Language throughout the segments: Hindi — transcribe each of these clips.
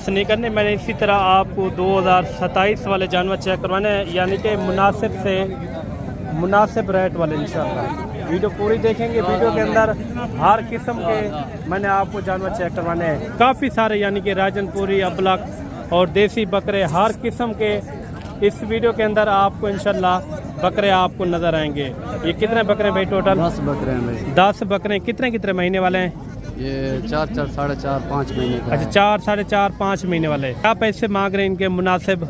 मिस नहीं करनी। मैंने इसी तरह आपको 2027 वाले जानवर चेक करवाने हैं, यानी कि मुनासिब से मुनासिब रेट वाले इंशाल्लाह। वीडियो पूरी देखेंगे, वीडियो के अंदर हर किस्म के मैंने आपको जानवर चेक करवाने हैं। काफ़ी सारे यानी कि राजनपुरी, अबलक और देसी बकरे हर किस्म के इस वीडियो के अंदर आपको इंशाल्लाह बकरे आपको नज़र आएंगे। ये कितने बकरे भाई टोटल? 10 बकरे हैं भाई। 10 बकरे कितने कितने महीने वाले हैं? ये 4 साढ़े 4 5 महीने का। अच्छा 4 साढ़े 4 5 महीने वाले। क्या पैसे मांग रहे हैं इनके मुनासिब?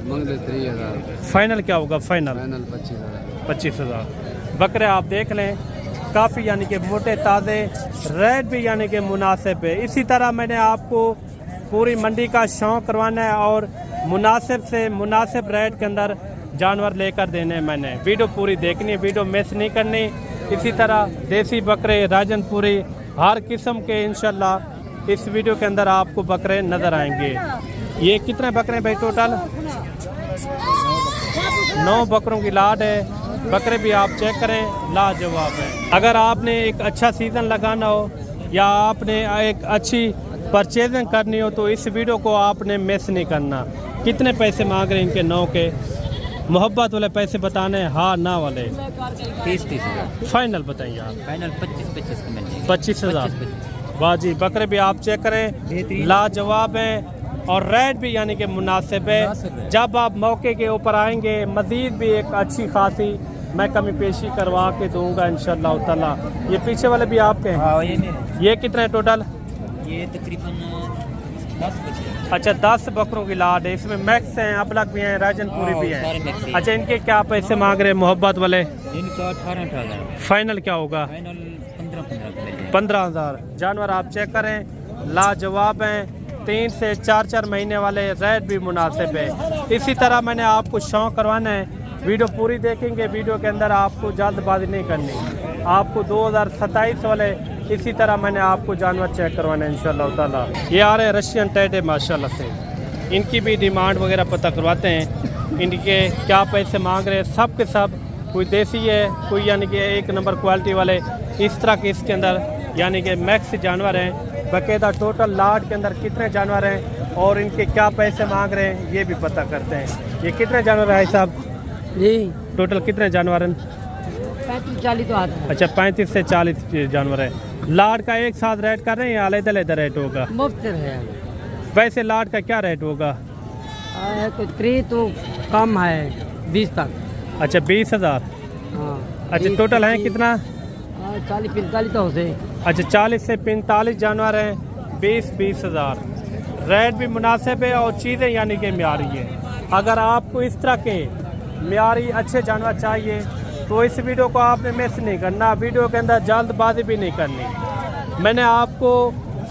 मांग ले 3000। फाइनल क्या होगा? फाइनल 25,000। 25,000। बकरे आप देख लें, काफ़ी यानी कि मोटे ताज़े, रेट भी यानी कि मुनासिब है। इसी तरह मैंने आपको पूरी मंडी का शौक करवाना है और मुनासिब से मुनासिब रेट के अंदर जानवर लेकर देने हैं। मैंने वीडियो पूरी देखनी है, वीडियो मिस नहीं करनी। इसी तरह देसी बकरे, राजनपुरी हर किस्म के इंशाल्लाह इस वीडियो के अंदर आपको बकरे नज़र आएंगे। ये कितने बकरे भाई टोटल? 9 बकरों की लाड है। बकरे भी आप चेक करें, लाजवाब है। अगर आपने एक अच्छा सीज़न लगाना हो या आपने एक अच्छी परचेजिंग करनी हो तो इस वीडियो को आपने मिस नहीं करना। कितने पैसे मांग रहे हैं इनके 9 के? मोहब्बत वाले पैसे बताने, हाँ ना वाले? 30 हज़ार। फाइनल बताइए आप। फाइनल 25 का मिल जाएगा। 25,000। वाह जी, बकरे भी आप चेक करें, लाजवाब है और रेट भी यानी कि मुनासिब है। जब आप मौके के ऊपर आएंगे मज़ीद भी एक अच्छी खासी मैं कमी पेशी करवा के दूंगा इंशाल्लाह ताला। ये पीछे वाले भी आपके हैं? हाँ, ये कितने टोटल? ये तकरीबन 10 बचे। अच्छा 10 बकरों की लाड है। इसमें मैक्स हैं, अबलक भी हैं, राजनपुरी भी हैं। अच्छा इनके क्या पैसे मांग रहे हैं मोहब्बत वाले? इनका 18,000। फाइनल क्या होगा? फाइनल 15,000। 15,000। जानवर आप चेक करें, लाजवाब हैं। 3 से 4 महीने वाले, रेट भी मुनासिब है। इसी तरह मैंने आपको शौक करवाना है। वीडियो पूरी देखेंगे, वीडियो के अंदर आपको जल्दबाजी नहीं करनी। आपको 2027 वाले इसी तरह मैंने आपको जानवर चेक करवाना है इंशाल्लाह ताला। ये आ रहे हैं रशियन टेडे माशाल्लाह से। इनकी भी डिमांड वगैरह पता करवाते हैं, इनके क्या पैसे मांग रहे हैं। सब के सब कोई देसी है, कोई यानी कि 1 नंबर क्वालिटी वाले, इस तरह के इसके अंदर यानी कि मैक्स जानवर हैं। बाकायदा टोटल लाड के अंदर कितने जानवर हैं और इनके क्या पैसे मांग रहे हैं ये भी पता करते हैं। ये कितने जानवर है साहब जी? टोटल कितने जानवर हैं? 35-40 तो आता है। अच्छा 35 से 40 जानवर है। लाड का एक साथ रेट कर रहे हैं या अलग-अलग रेट होगा? मुफ्त है। वैसे लाड का क्या रेट होगा? तो 3 तो कम है 20 तक। अच्छा 20,000। हाँ। अच्छा टोटल है कितना? 40-45 तो होते। अच्छा 40 से 45 जानवर हैं, 20,000। रेट भी मुनासिब है और चीज़ें यानी कि म्यारी है। अगर आपको इस तरह के म्यारी अच्छे जानवर चाहिए तो इस वीडियो को आपने मिस नहीं करना। वीडियो के अंदर जल्दबाजी भी नहीं करनी। मैंने आपको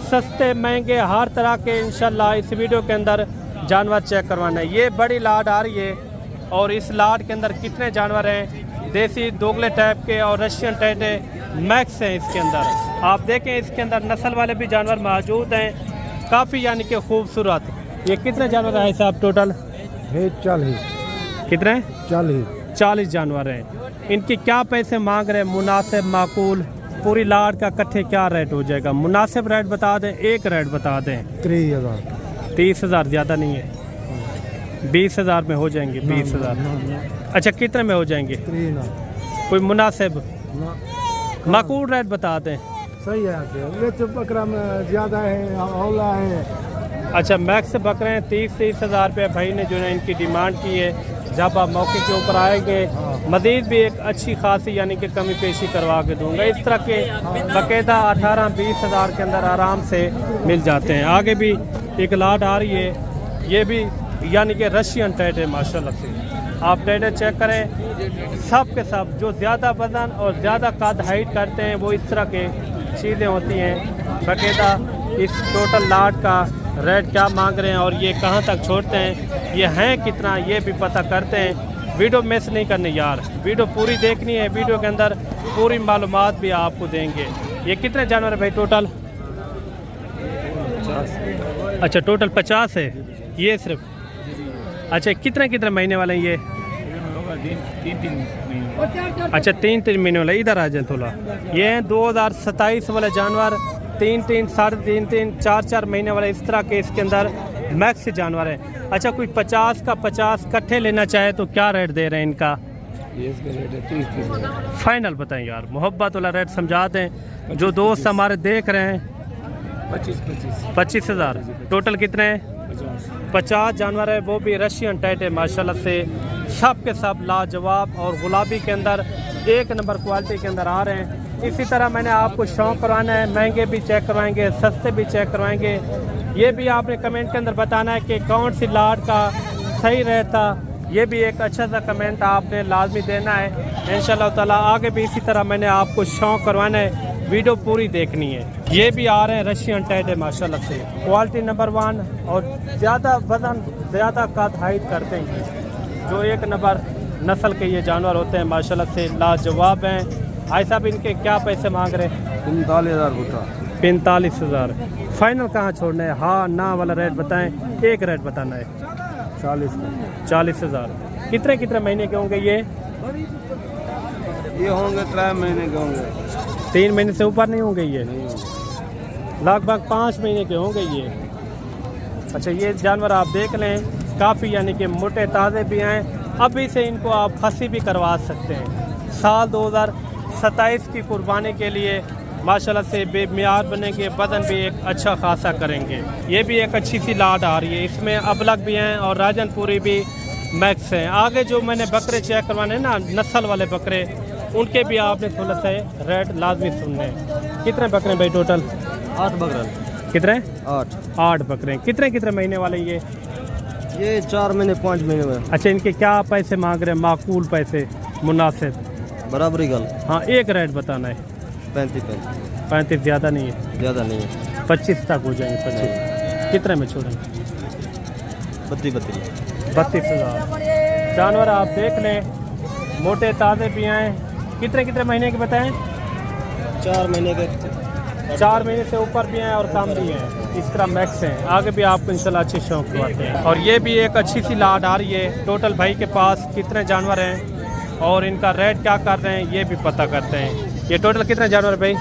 सस्ते महंगे हर तरह के इंशाल्लाह इस वीडियो के अंदर जानवर चेक करवाना है। ये बड़ी लाड आ रही है और इस लाड के अंदर कितने जानवर हैं? देसी दोगले टाइप के और रशियन टेडे मैक्स हैं इसके अंदर। आप देखें इसके अंदर नस्ल वाले भी जानवर मौजूद हैं, काफ़ी यानी कि खूबसूरत। ये कितने जानवर हैं साहब टोटल? 40। कितने? 40 जानवर हैं। इनके क्या पैसे मांग रहे हैं? मुनासिब, माकूल? पूरी लाड का इकट्ठे क्या रेट हो जाएगा? मुनासिब रेट बता दें, एक रेट बता दें। 30,000। 30,000 ज़्यादा नहीं है? 20,000 में हो जाएंगे? 20,000। अच्छा कितने में हो जाएंगे? 3 ना। कोई मुनासिब ना। माकूल रेट बता दें। सही है। ये तो बकरा में ज़्यादा है, हौला है। अच्छा मैक्स बकरे हैं 30,000 रुपये भाई ने जो है इनकी डिमांड की है। जब आप मौके के ऊपर आएंगे मज़ीद भी एक अच्छी खासी यानी कि कमी पेशी करवा के दूंगा। इस तरह के बाकायदा 18-20 हज़ार के अंदर आराम से मिल जाते हैं। आगे भी एक लाट आ रही है, ये भी यानी कि रशियन टेड है माशाल्लाह से। आप टेडे चेक करें, सब के सब जो ज़्यादा वजन और ज़्यादा कद हाइट करते हैं वो इस तरह के चीज़ें होती हैं। बाकायदा इस टोटल लाट का रेट क्या मांग रहे हैं और ये कहाँ तक छोड़ते हैं, ये हैं कितना, ये भी पता करते हैं। वीडियो मिस नहीं करनी यार, वीडियो पूरी देखनी है। वीडियो के अंदर पूरी मालूमात भी आपको देंगे। ये कितने जानवर है भाई टोटल? 50। अच्छा टोटल 50 है ये सिर्फ? अच्छा कितने कितने महीने वाले हैं ये? 3 महीने। अच्छा 3 महीने वाला। इधर आ जाए थोड़ा। ये हैं 2027 वाले जानवर, 3 साढ़े 3 4 महीने वाले इस तरह के इसके अंदर मैक्स जानवर है। अच्छा, कोई 50 का 50 कट्ठे लेना चाहे तो क्या रेट दे रहे हैं इनका? ये इसका रेट है 30 फाइनल बताएं यार, मोहब्बत वाला रेट समझा दें, जो दोस्त हमारे देख रहे हैं। 25,000 टोटल कितने हैं? 50 जानवर है, वो भी रशियन टाइट है माशाल्लाह से, सब के सब लाजवाब और गुलाबी के अंदर एक नंबर क्वालिटी के अंदर आ रहे हैं। इसी तरह मैंने आपको शौक़ करवाना है, महंगे भी चेक करवाएंगे, सस्ते भी चेक करवाएंगे। ये भी आपने कमेंट के अंदर बताना है कि कौन सी लाट का सही रहता, ये भी एक अच्छा सा कमेंट आपने लाजमी देना है। इंशाल्लाह ताला आगे भी इसी तरह मैंने आपको शौक़ करवाना है, वीडियो पूरी देखनी है। ये भी आ रहे हैं रशियन टाइट है माशाल्लाह से, क्वालिटी नंबर 1 और ज़्यादा वज़न ज़्यादा कद हाइट करते हैं, जो एक नंबर नस्ल के ये जानवर होते हैं माशाल्लाह से, लाजवाब हैं। भाई साहब इनके क्या पैसे मांग रहे हैं? 45,000 बता। 45,000 फाइनल कहाँ छोड़ना है? हाँ ना वाला रेट बताएं, एक रेट बताना है। 40,000 कितने कितने महीने के होंगे ये? ये होंगे 3 महीने के होंगे। 3 महीने से ऊपर नहीं होंगे ये? लगभग 5 महीने के होंगे ये। अच्छा, ये जानवर आप देख लें, काफ़ी यानी कि मोटे ताज़े भी हैं, अभी से इनको आप खसी भी करवा सकते हैं। साल 2027 की कुर्बानी के लिए माशाल्लाह से बेमियार बनेंगे, बदन भी एक अच्छा खासा करेंगे। ये भी एक अच्छी सी लाट आ रही है, इसमें अबलग भी हैं और राजनपुरी भी मैक्स हैं। आगे जो मैंने बकरे चेक करवाने ना, नस्ल वाले बकरे, उनके भी आपने थोड़ा सा रेट लाजमी सुनने। कितने बकरे भाई टोटल? 8 बकरा। कितने? 8 बकरे। कितने कितने महीने वाले ये? 4 महीने 5 महीने में। अच्छा, इनके क्या पैसे मांग रहे हैं? माकूल पैसे, मुनासिब बराबरी गल। हाँ, एक रेट बताना है। 35 ज़्यादा नहीं है? ज़्यादा नहीं है। 25 तक हो जाएंगे। 25 कितने में छोड़ेंगे? 32,000 जानवर आप देख लें, मोटे ताज़े भी हैं। कितने कितने महीने के बताएं? 4 महीने के। 4 महीने से ऊपर भी हैं और कम भी हैं, इस तरह मैक्स हैं। आगे भी आपको इंशाल्लाह अच्छे शौक करवाते हैं। और ये भी एक अच्छी सी लाट आ रही है। टोटल भाई के पास कितने जानवर हैं और इनका रेट क्या कर रहे हैं ये भी पता करते हैं। ये टोटल कितने जानवर भाई?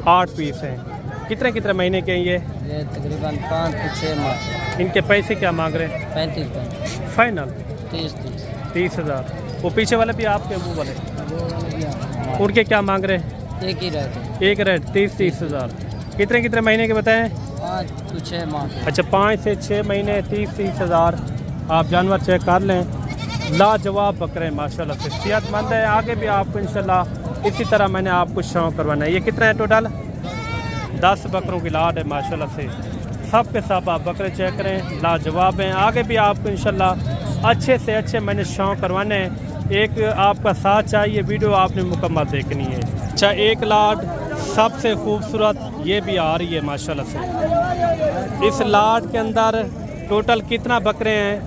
8 पीस हैं। कितने कितने महीने के हैं ये? तकरीबन 5 से 6 माह। इनके पैसे क्या मांग रहे हैं? 35 फाइनल 30,000। वो पीछे वाले भी आपके मुँह वाले, उनके क्या मांग रहे हैं? एक ही रहते, एक रेट 30,000। कितने कितने महीने के बताएं? 5 से 6 माह। अच्छा, 5 से 6 महीने 30,000 आप जानवर चेक कर लें। लाजवाब बकरे माशाल्लाह से, सेहतमंद है। आगे भी आपको इंशाल्लाह इसी तरह मैंने आपको शौक करवाना है। ये कितना है टोटल? 10 बकरों की लाट है माशाल्लाह से, सब के सब आप बकरे चेक करें, लाजवाब हैं। आगे भी आपको इंशाल्लाह अच्छे से अच्छे मैंने शौक करवाने हैं। एक आपका साथ चाहिए, वीडियो आपने मुकम्मल देखनी है। अच्छा, एक लाट सबसे खूबसूरत ये भी आ रही है माशाल्लाह से। इस लाट के अंदर टोटल कितना बकरे हैं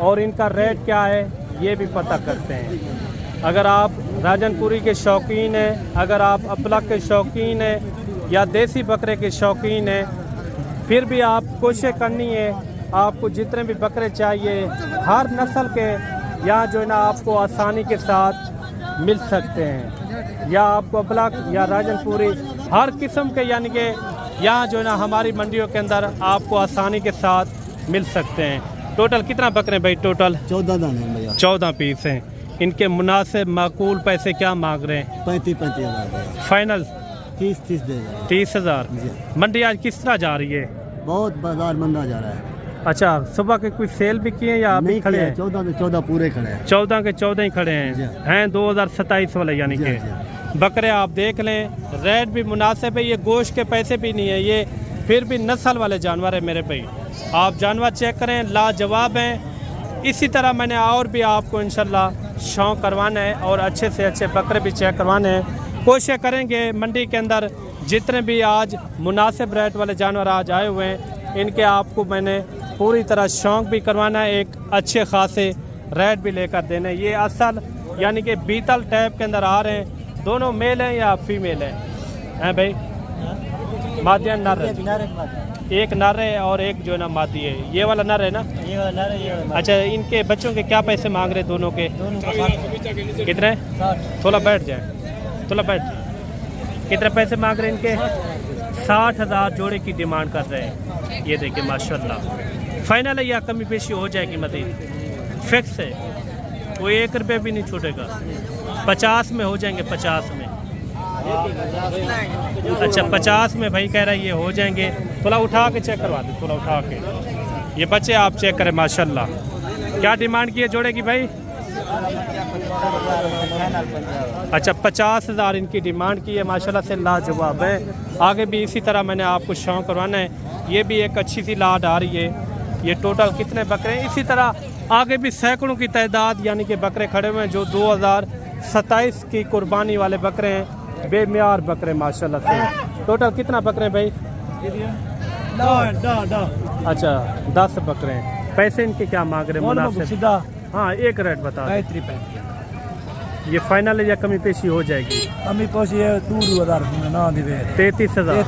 और इनका रेट क्या है ये भी पता करते हैं। अगर आप राजनपुरी के शौकीन हैं, अगर आप अपलक के शौकीन हैं या देसी बकरे के शौकीन हैं, फिर भी आप कोशिश करनी है, आपको जितने भी बकरे चाहिए हर नस्ल के यहाँ जो है ना आपको आसानी के साथ मिल सकते हैं। या आपको अपलक या राजनपुरी हर किस्म के यानी कि यहाँ जो है ना हमारी मंडियों के अंदर आपको आसानी के साथ मिल सकते हैं। टोटल कितना बकरे भाई? टोटल 14 दाने भैया। 14 पीस हैं। इनके मुनासिब माकूल पैसे क्या मांग रहे हैं? 35,000 फाइनल 30 देगा। 30,000। मंडी आज किस तरह जा रही है? बहुत बाजार मंदा जा रहा है। अच्छा, सुबह के कुछ सेल भी किए या अभी खड़े हैं? 14 के 14 पूरे खड़े हैं। 14 के 14 ही खड़े हैं 2027 वाले यानी कि बकरे आप देख लें। रेट भी मुनासिब है, ये गोश्त के पैसे भी नहीं है, ये फिर भी नस्ल वाले जानवर है मेरे भाई। आप जानवर चेक करें, लाजवाब हैं। इसी तरह मैंने और भी आपको इंशाल्लाह शौक करवाना है और अच्छे से अच्छे बकरे भी चेक करवाने हैं। कोशिश करेंगे मंडी के अंदर जितने भी आज मुनासिब रेट वाले जानवर आज आए हुए हैं, इनके आपको मैंने पूरी तरह शौक भी करवाना है, एक अच्छे खासे रेट भी लेकर देने। ये असल यानी कि बीतल टाइप के अंदर आ रहे हैं। दोनों मेल हैं या फीमेल हैं भाई? मादिया नर है, एक नर है और एक जो है ना मादी है। ये वाला नर है ना? ये वाला नर है, ये वाला। अच्छा, इनके बच्चों के क्या पैसे मांग रहे दोनों के? दोनों का 60। कितने? 60। थोड़ा बैठ जाए, थोड़ा बैठ। कितने पैसे मांग रहे इनके? 60,000 जोड़े की डिमांड कर रहे हैं। ये देखिए माशाल्लाह फाइनल है या कमी पेशी हो जाएगी मजीद, फिक्स है, कोई 1 रुपये भी नहीं छूटेगा। 50 में हो जाएंगे, 50 में। अच्छा 50 में भाई कह रहा है ये हो जाएंगे। थोड़ा उठा के चेक करवा दे, थोड़ा उठा के। ये बच्चे आप चेक करें माशाल्लाह। क्या डिमांड की है जोड़े की भाई? अच्छा 50,000 इनकी डिमांड की है माशाल्लाह से, लाजवाब है। आगे भी इसी तरह मैंने आपको शौक करवाना है। ये भी एक अच्छी सी लाड आ रही है। ये टोटल कितने बकरे हैं? इसी तरह आगे भी सैकड़ों की तादाद यानी कि बकरे खड़े हुए हैं जो 2027 की कुर्बानी वाले बकरे हैं, बेमियार बकरे माशाल्लाह से। टोटल कितना बकरे हैं भाई? अच्छा 10 बकरे हैं। पैसे इनके क्या मांग रहे हैं मुनासिब? हाँ एक रेट बता दो। ये फाइनल है या कमी पेशी हो जाएगी? कमी पेशी 33,000।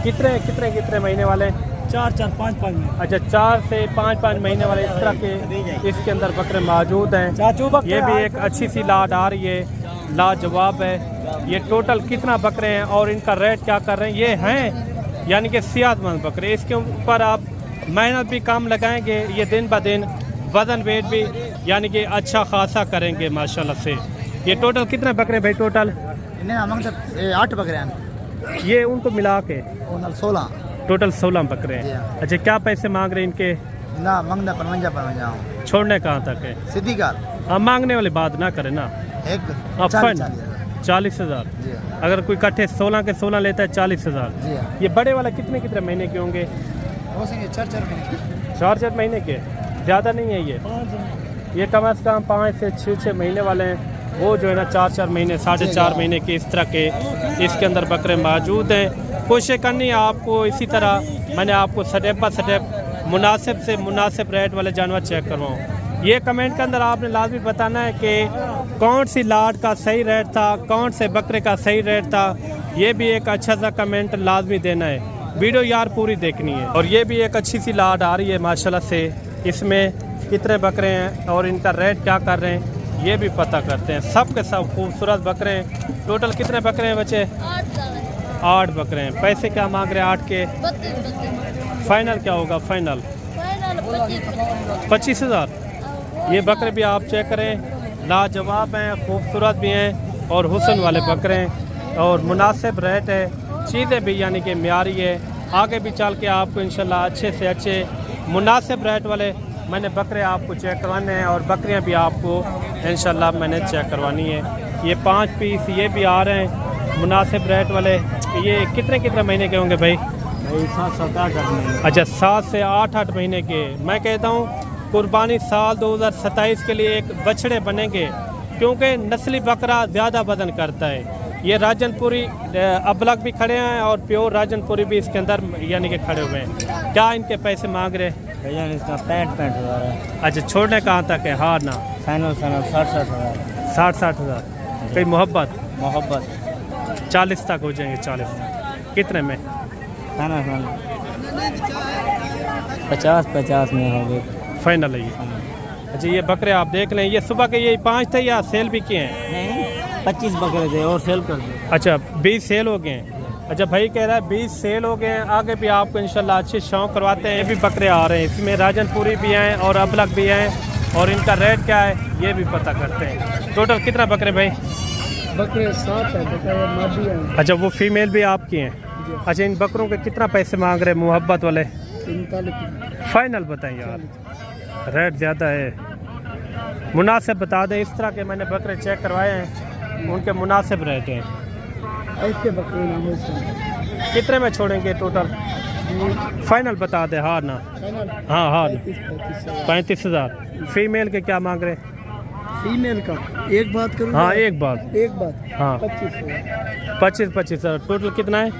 कितने कितने कितने महीने वाले? 4-4, 5-5 में। अच्छा 4 से 5-5 महीने वाले इस तरह के इसके अंदर बकरे मौजूद हैं। ये भी एक अच्छी सी लाड आ रही है, लाजवाब है। ये टोटल कितना बकरे हैं और इनका रेट क्या कर रहे हैं? ये हैं यानी कि सेहतमंद बकरे। इसके ऊपर आप मेहनत भी कम लगाएंगे, ये दिन ब दिन वज़न वेट भी यानी कि अच्छा खासा करेंगे माशाल्लाह से। ये टोटल कितने बकरे भाई? टोटल 8 बकरे हैं। ये उनको मिला के 16। टोटल 16 बकरे हैं। अच्छा क्या पैसे मांग रहे हैं इनके? ना मांगना 55 छोड़ने कहाँ तक है? सीधी कार। हाँ मांगने वाली बात ना करें ना। एक 40,000। अगर कोई इकट्ठे 16 के 16 लेता है 40,000। ये बड़े वाला कितने कितने महीने के होंगे? 4-4 महीने के, ज़्यादा नहीं है ये कम से कम 5 से 6 महीने वाले हैं। वो जो है ना 4-4 महीने 4.5 महीने के इस तरह के इसके अंदर बकरे मौजूद हैं। कोशिश करनी है आपको इसी तरह मैंने आपको स्टेप बाय स्टेप मुनासिब से मुनासिब रेट वाले जानवर चेक करवाऊँ। ये कमेंट के अंदर आपने लाजमी बताना है कि कौन सी लाड का सही रेट था, कौन से बकरे का सही रेट था। ये भी एक अच्छा सा कमेंट लाजमी देना है। वीडियो यार पूरी देखनी है। और ये भी एक अच्छी सी लाड आ रही है माशाल्लाह से। इसमें कितने बकरे हैं और इनका रेट क्या कर रहे हैं ये भी पता करते हैं। सब के सब खूबसूरत बकरे हैं। टोटल कितने बकरे हैं बच्चे? 8 बकरे हैं। पैसे क्या मांग रहे हैं 8 के? 32। फाइनल क्या होगा? फाइनल 25,000। ये बकरे भी आप चेक करें, लाजवाब हैं, खूबसूरत भी हैं और हुस्न वाले बकरे हैं और मुनासिब रेट है। चीज़ें भी यानी कि म्यारी है। आगे भी चल के आपको इंशाल्लाह अच्छे से अच्छे मुनासिब रेट वाले मैंने बकरे आपको चेक करवाने हैं और बकरियां भी आपको इंशाल्लाह मैंने चेक करवानी है। ये 5 पीस ये भी आ रहे हैं मुनासिब रेट वाले। ये कितने कितने महीने के होंगे भाई? 7-8 महीने। अच्छा 7 से 8 महीने के। मैं कहता हूँ कुर्बानी साल 2027 के लिए एक बछड़े बनेंगे क्योंकि नस्ली बकरा ज़्यादा वजन करता है। ये राजनपुरी अबलग भी खड़े हैं और प्योर राजनपुरी भी इसके अंदर यानी कि खड़े हुए हैं। क्या इनके पैसे मांग रहे हैं? भैया इसका 65 हज़ार है। अच्छा छोड़ने कहाँ तक है? हार ना फाइनल 60-60 हज़ार। 60-60 हज़ार। कोई मोहब्बत 40 तक हो जाएंगे। 40 कितने में? 50 में हो गए फाइनल है ये। अच्छा ये बकरे आप देख लें, ये सुबह के ये 5 थे या सेल भी किए हैं? नहीं 25 बकरे थे और सेल कर दिए। अच्छा 20 सेल हो गए हैं। अच्छा भाई कह रहा है 20 सेल हो गए हैं। आगे भी आपको इंशाल्लाह अच्छे शौक करवाते हैं। ये भी बकरे आ रहे हैं, इसमें राजनपुरी भी हैं और अबलग भी हैं और इनका रेट क्या है ये भी पता करते हैं। टोटल कितना बकरे भाई? बकरे 7 है। अच्छा वो फीमेल भी आपकी हैं? अच्छा इन बकरों के कितना पैसे मांग रहे हैं मोहब्बत वाले? 45। फाइनल बताएं यार, रेट ज़्यादा है, मुनासिब बता दें। इस तरह के मैंने बकरे चेक करवाए हैं, उनके मुनासिब रेट हैं। ऐसे बकरे ना हो। कितने में छोड़ेंगे टोटल? फाइनल बता दे। हार ना? हाँ हार। 35,000। फीमेल के क्या मांग रहे हैं? फीमेल का एक बात करूँ? हाँ एक बात। हाँ 25,000। टोटल कितना है?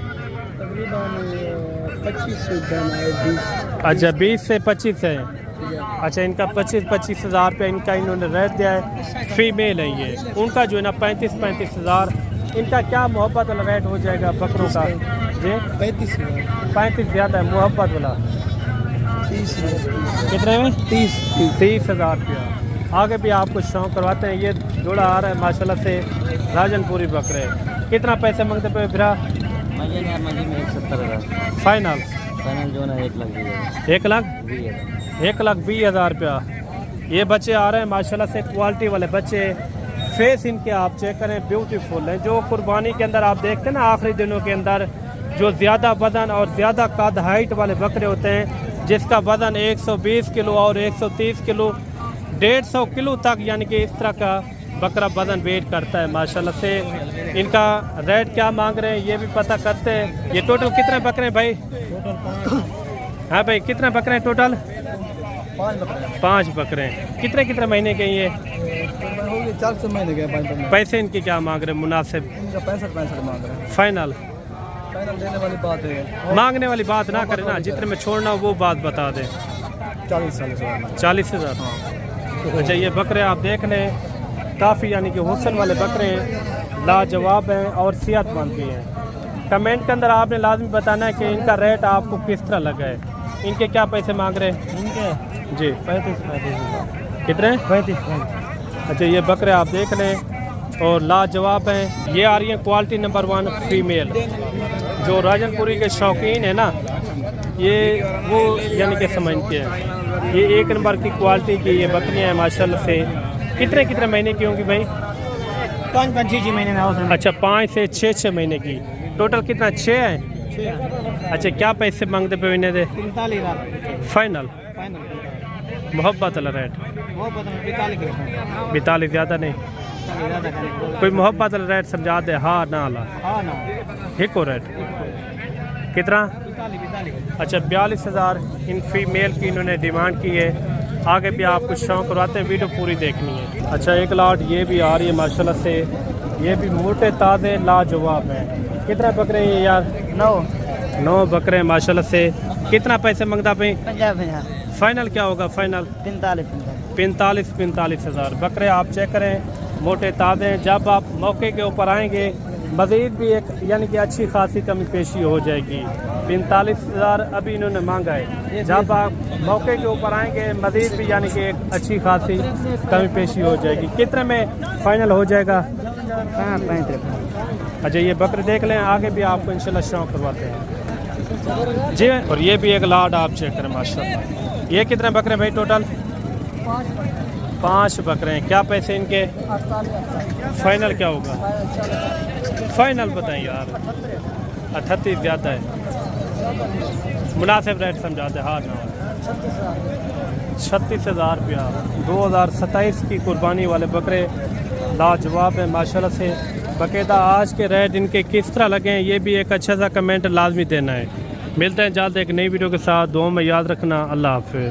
तकरीबन 25 से 20। अच्छा 20 से 25 है। अच्छा इनका 25,000 रुपये इनका इन्होंने रेट दिया है। फीमेल है ये, उनका जो है ना 35,000। इनका क्या मोहब्बत वाला रेट हो जाएगा बकरों का? जी 35 ज़्यादा है मोहब्बत वाला। 30 कितने में? 30,000 रुपया। आगे भी आपको शौक करवाते हैं। ये जोड़ा आ रहा है माशाल्लाह से राजनपुरी बकरे। कितना पैसे मांगते पे फिर? मजे में 170,000 फाइनल फाइनल जो है 1 लाख 1,20,000 रुपया। ये बच्चे आ रहे हैं माशाल्लाह से क्वालिटी वाले बच्चे। फेस इनके आप चेक करें, ब्यूटीफुल हैं। जो कुर्बानी के अंदर आप देखते हैं ना आखिरी दिनों के अंदर जो ज़्यादा वज़न और ज़्यादा कद हाइट वाले बकरे होते हैं, जिसका वज़न 120 किलो और 130 किलो 150 किलो तक यानी कि इस तरह का बकरा वज़न वेट करता है माशाल्लाह से। इनका रेट क्या मांग रहे हैं ये भी पता करते हैं। ये टोटल कितने बकरे हैं भाई? हाँ भाई, कितने बकरे हैं टोटल? 5 बकरे हैं। कितने कितने महीने के ये? 4 महीने के। पैसे इनके क्या मांग रहे हैं मुनासिब? इनका 65 मांग रहे हैं। फाइनल देने वाली बात है, मांगने वाली बात ना करें ना, जितने में छोड़ना हो वो बात बता दें। 40,000। अच्छा, ये बकरे आप देख लें, काफ़ी यानी कि हुस्न वाले बकरे हैं, लाजवाब हैं और सेहतमंद भी हैं। कमेंट के अंदर आपने लाजमी बताना है कि इनका रेट आपको किस तरह लगा है। इनके क्या पैसे मांग रहे हैं? इनके जी 35 कितने? 35। अच्छा, ये बकरे आप देख लें और लाजवाब हैं। ये आ रही है क्वालिटी नंबर 1 फीमेल। जो राजनपुरी के शौकीन है ना, ये वो यानी कि समझ के हैं। ये 1 नंबर की क्वालिटी की ये बकरियाँ हैं माशाल्लाह से। कितने कितने महीने की होंगी भाई? 5-6 महीने में। अच्छा, 5 से 6 महीने की। टोटल कितना? 6 है। अच्छा, क्या पैसे मांगते पे महीने दे? 45,000 फाइनल फाइनल। मोहब्बत वाला रेट? वो पता नहीं 45 42 ज़्यादा नहीं? कोई मोहब्बत वाला रेट समझा दे। हाँ ना ला हाँ ना हिको रेट कितना? 45। अच्छा, 42,000 इन फीमेल की इन्होंने डिमांड की है। आगे भी आपको शौक करवाते हैं, वीडियो पूरी देखनी है। अच्छा, एक लाट ये भी आ रही है माशाल्लाह से। ये भी मोटे ताज़े लाजवाब हैं। कितना बकरे हैं यार? 9 बकरे हैं माशाल्लाह से। कितना पैसे मांगता पे? 50। फाइनल क्या होगा? फाइनल 45,000 बकरे आप चेक करें, मोटे ताज़े हैं। जब आप मौके के ऊपर आएंगे मज़ीद भी एक यानी कि अच्छी खासी कमी पेशी हो जाएगी। 45,000 अभी इन्होंने मांगा है। जब आप मौके के ऊपर आएंगे मज़ीद भी यानी कि एक अच्छी खासी कमी पेशी हो जाएगी। कितने में फाइनल हो जाएगा? 35। अच्छा, ये बकरे देख लें, आगे भी आपको इंशाल्लाह शौक करवाते हैं जी। और ये भी एक लाट आप चेक करें माशाल्लाह। ये कितने बकरे भाई टोटल? 5 बकरे हैं। क्या पैसे इनके? फाइनल क्या होगा? फाइनल बताएं यार। 38 ज़्यादा है, मुनासिब रेट समझाते। हाँ ना 36,000 रुपया। 2027 की कुर्बानी वाले बकरे लाजवाब है माशाल्लाह से। बाकायदा आज के रेट इनके किस तरह लगे हैं ये भी एक अच्छा सा कमेंट लाजमी देना है। मिलते हैं जल्द एक नई वीडियो के साथ। दुआ में याद रखना। अल्लाह हाफ़िज़।